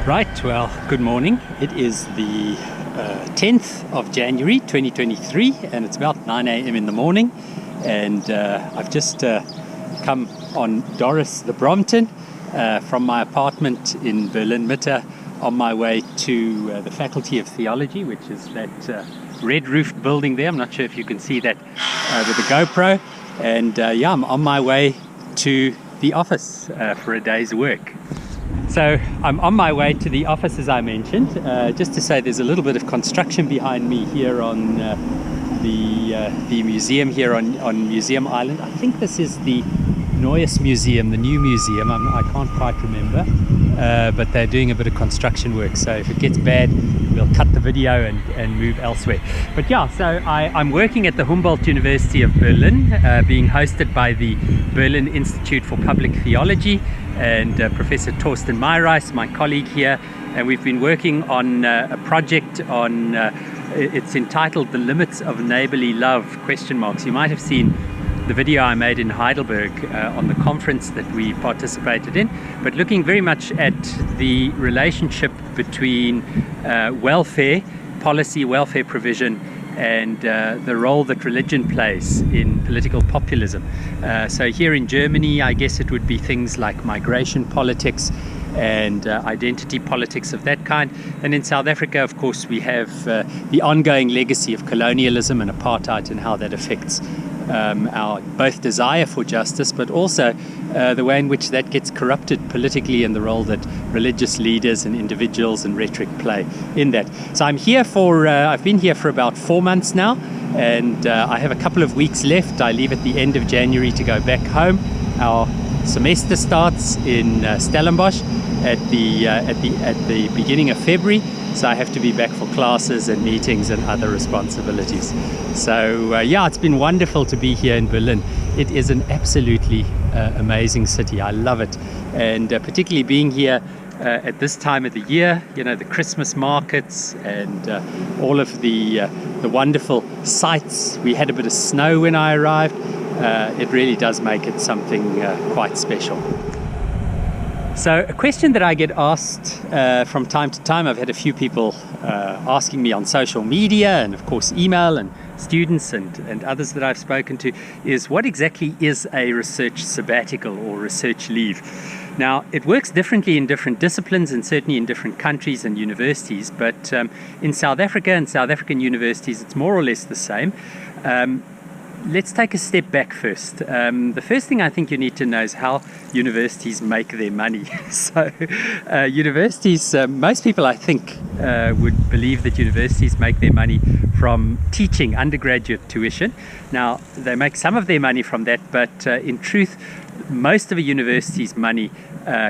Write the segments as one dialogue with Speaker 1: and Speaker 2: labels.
Speaker 1: Right, well, good morning. It is the 10th of January 2023 and it's about 9 a.m. in the morning, and I've just come on Doris the Brompton from my apartment in Berlin Mitte on my way to the Faculty of Theology, which is that red-roofed building there. I'm not sure if you can see that with the GoPro, and I'm on my way to the office for a day's work. So I'm on my way to the office, as I mentioned. Just to say, there's a little bit of construction behind me here on the museum here on Museum Island. I think this is the Neues Museum, the new museum. I can't quite remember, but they're doing a bit of construction work. So if it gets bad, we'll cut the video and move elsewhere. But yeah, so I'm working at the Humboldt University of Berlin, being hosted by the Berlin Institute for Public Theology and Professor Torsten Meyreis, my colleague here, and we've been working on a project on, it's entitled The Limits of Neighborly Love, ? You might have seen the video I made in Heidelberg on the conference that we participated in, but looking very much at the relationship between welfare policy, welfare provision, and the role that religion plays in political populism. So here in Germany, I guess it would be things like migration politics and identity politics of that kind. And in South Africa, of course, we have the ongoing legacy of colonialism and apartheid and how that affects our both desire for justice, but also the way in which that gets corrupted politically and the role that religious leaders and individuals and rhetoric play in that. So I'm here I've been here for about 4 months now, and I have a couple of weeks left. I leave at the end of January to go back home. Our semester starts in Stellenbosch at the beginning of February. So I have to be back for classes and meetings and other responsibilities. So it's been wonderful to be here in Berlin. It is an absolutely amazing city. I love it. And particularly being here at this time of the year, the Christmas markets and all of the wonderful sights. We had a bit of snow when I arrived. It really does make it something quite special. So a question that I get asked from time to time, I've had a few people asking me on social media and of course email, and students and others that I've spoken to, is what exactly is a research sabbatical or research leave? Now, it works differently in different disciplines and certainly in different countries and universities, but in South Africa and South African universities, it's more or less the same. Let's take a step back first. The first thing I think you need to know is how universities make their money. So universities, most people I think would believe that universities make their money from teaching undergraduate tuition. Now, they make some of their money from that, but in truth, most of a university's money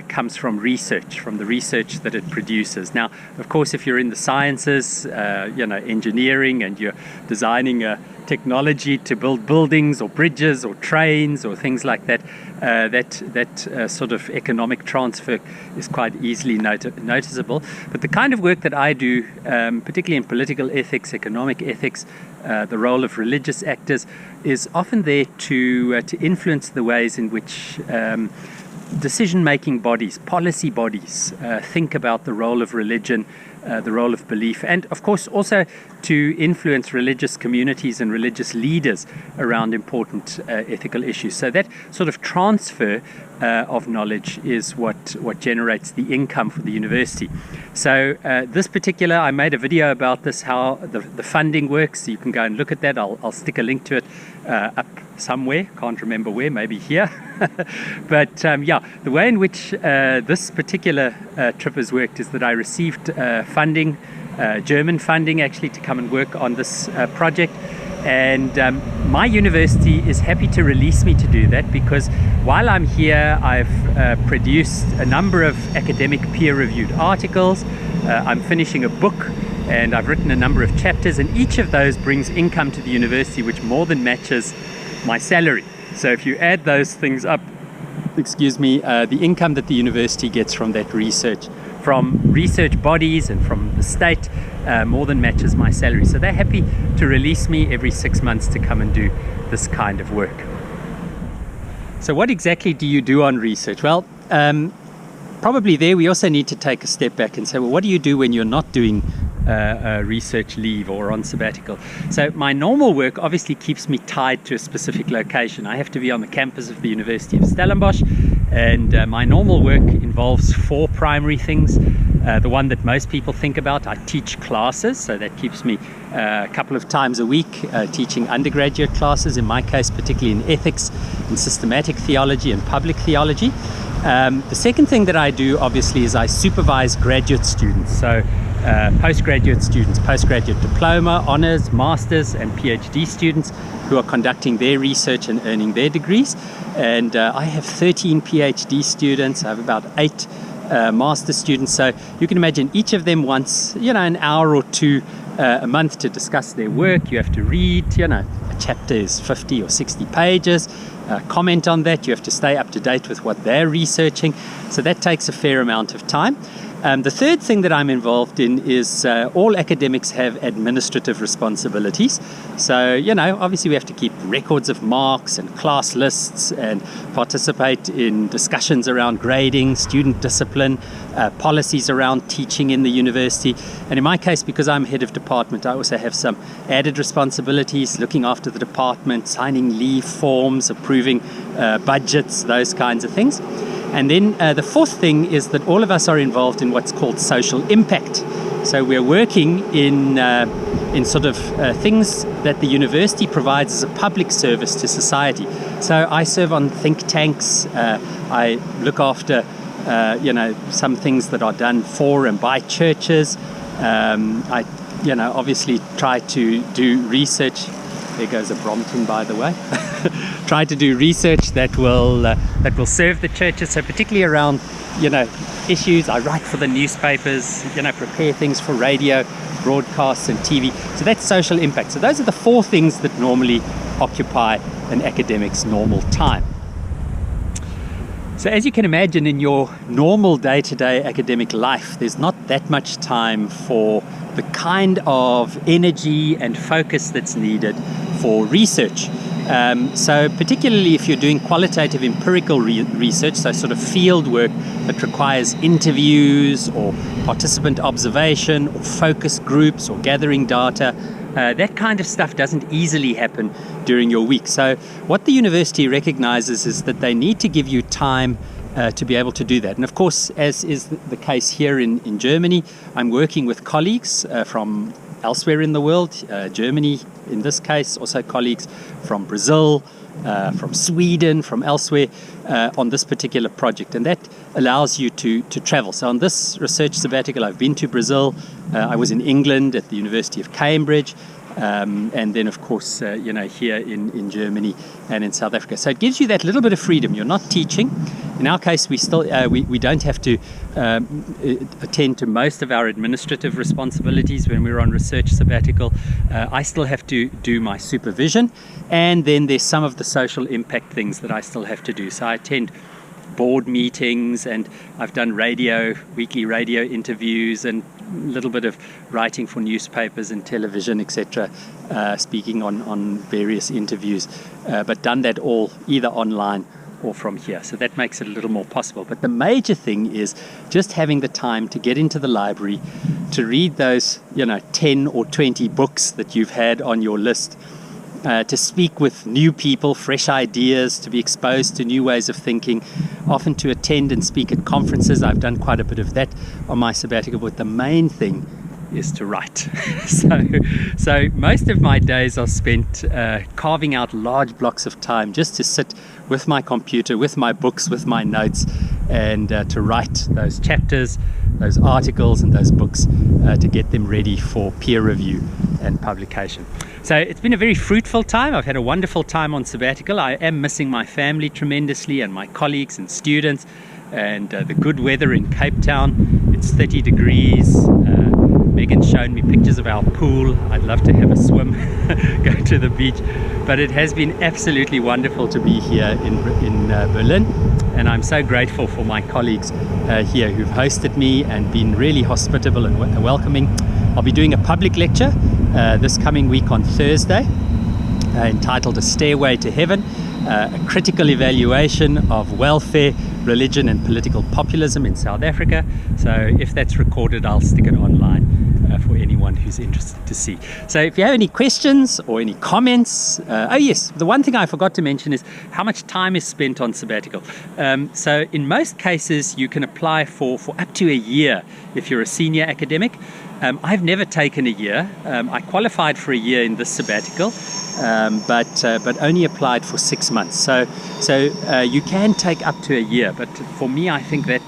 Speaker 1: comes from research, from the research that it produces. Now, of course, if you're in the sciences, engineering, and you're designing a technology to build buildings or bridges or trains or things like that, that sort of economic transfer is quite easily noticeable. But the kind of work that I do, particularly in political ethics, economic ethics, the role of religious actors, is often there to influence the ways in which decision-making bodies, policy bodies, think about the role of religion, the role of belief, and of course also to influence religious communities and religious leaders around important ethical issues. So that sort of transfer of knowledge is what generates the income for the university. So this particular, I made a video about this, how the funding works. You can go and look at that. I'll stick a link to it up somewhere, can't remember where, maybe here. But the way in which this particular trip has worked is that I received funding, German funding actually, to come and work on this project. And my university is happy to release me to do that, because while I'm here, I've produced a number of academic peer-reviewed articles. I'm finishing a book, and I've written a number of chapters, and each of those brings income to the university which more than matches my salary. So if you add those things up, the income that the university gets from that research, from research bodies and from the state, more than matches my salary. So they're happy to release me every 6 months to come and do this kind of work. So what exactly do you do on research? Well, probably there we also need to take a step back and say, well, what do you do when you're not doing research leave or on sabbatical? So my normal work obviously keeps me tied to a specific location. I have to be on the campus of the University of Stellenbosch, and my normal work involves 4 primary things. The one that most people think about, I teach classes, so that keeps me a couple of times a week teaching undergraduate classes, in my case particularly in ethics, in systematic theology and public theology. The second thing that I do obviously is I supervise graduate students, so postgraduate students, postgraduate diploma, honours, masters and PhD students who are conducting their research and earning their degrees. And I have 13 PhD students. I have about 8 master students, so you can imagine each of them wants an hour or 2 a month to discuss their work. You have to read, a chapter is 50 or 60 pages, comment on that. You have to stay up to date with what they're researching, so that takes a fair amount of time. The third thing that I'm involved in is all academics have administrative responsibilities. So, obviously we have to keep records of marks and class lists and participate in discussions around grading, student discipline, policies around teaching in the university. And in my case, because I'm head of department, I also have some added responsibilities, looking after the department, signing leave forms, approving budgets, those kinds of things. And then the fourth thing is that all of us are involved in what's called social impact. So we're working in sort of things that the university provides as a public service to society. So I serve on think tanks. I look after, some things that are done for and by churches. I, obviously try to do research. There goes a Brompton, by the way. Try to do research that will serve the churches. So particularly around, issues. I write for the newspapers. Prepare things for radio, broadcasts, and TV. So that's social impact. So those are the 4 things that normally occupy an academic's normal time. So as you can imagine, in your normal day-to-day academic life, there's not that much time for the kind of energy and focus that's needed for research. So particularly if you're doing qualitative empirical research, so sort of field work that requires interviews or participant observation or focus groups or gathering data, that kind of stuff doesn't easily happen during your week. So what the university recognizes is that they need to give you time to be able to do that. And of course, as is the case here in Germany, I'm working with colleagues from elsewhere in the world, Germany in this case, also colleagues from Brazil, from Sweden, from elsewhere on this particular project. And that allows you to travel. So on this research sabbatical, I've been to Brazil. I was in England at the University of Cambridge. And then, of course, here in Germany and in South Africa. So it gives you that little bit of freedom. You're not teaching. In our case, we still we don't have to attend to most of our administrative responsibilities when we're on research sabbatical. I still have to do my supervision, and then there's some of the social impact things that I still have to do. So I attend board meetings, and I've done weekly radio interviews, and a little bit of writing for newspapers and television, etc., speaking on various interviews, but done that all either online or from here. So that makes it a little more possible. But the major thing is just having the time to get into the library, to read those 10 or 20 books that you've had on your list, to speak with new people, fresh ideas, to be exposed to new ways of thinking, often to attend and speak at conferences. I've done quite a bit of that on my sabbatical, but the main thing is to write. So most of my days are spent carving out large blocks of time just to sit with my computer, with my books, with my notes, and to write those chapters, those articles and those books to get them ready for peer review and publication. So it's been a very fruitful time. I've had a wonderful time on sabbatical. I am missing my family tremendously and my colleagues and students, and the good weather in Cape Town. It's 30 degrees. Megan's shown me pictures of our pool. I'd love to have a swim, go to the beach. But it has been absolutely wonderful to be here in Berlin. And I'm so grateful for my colleagues here who've hosted me and been really hospitable and welcoming. I'll be doing a public lecture this coming week on Thursday entitled A Stairway to Heaven. a critical evaluation of welfare, religion and political populism in South Africa. So if that's recorded, I'll stick it online for anyone who's interested to see. So if you have any questions or any comments, oh yes, the one thing I forgot to mention is how much time is spent on sabbatical. So in most cases you can apply for up to a year if you're a senior academic. I've never taken a year. I qualified for a year in this sabbatical, but only applied for 6 months. So you can take up to a year, but for me, I think that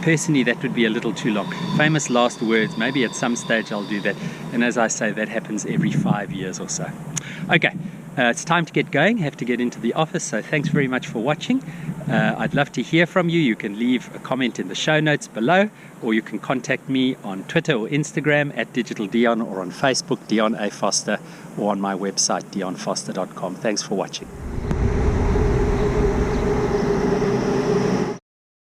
Speaker 1: personally that would be a little too long. Famous last words. Maybe at some stage I'll do that. And as I say, that happens every 5 years or so. Okay. It's time to get going. I have to get into the office, so thanks very much for watching. I'd love to hear from you. You can leave a comment in the show notes below, or you can contact me on Twitter or Instagram at Digital Dion, or on Facebook, Dion A. Foster, or on my website, dionfoster.com. Thanks for watching.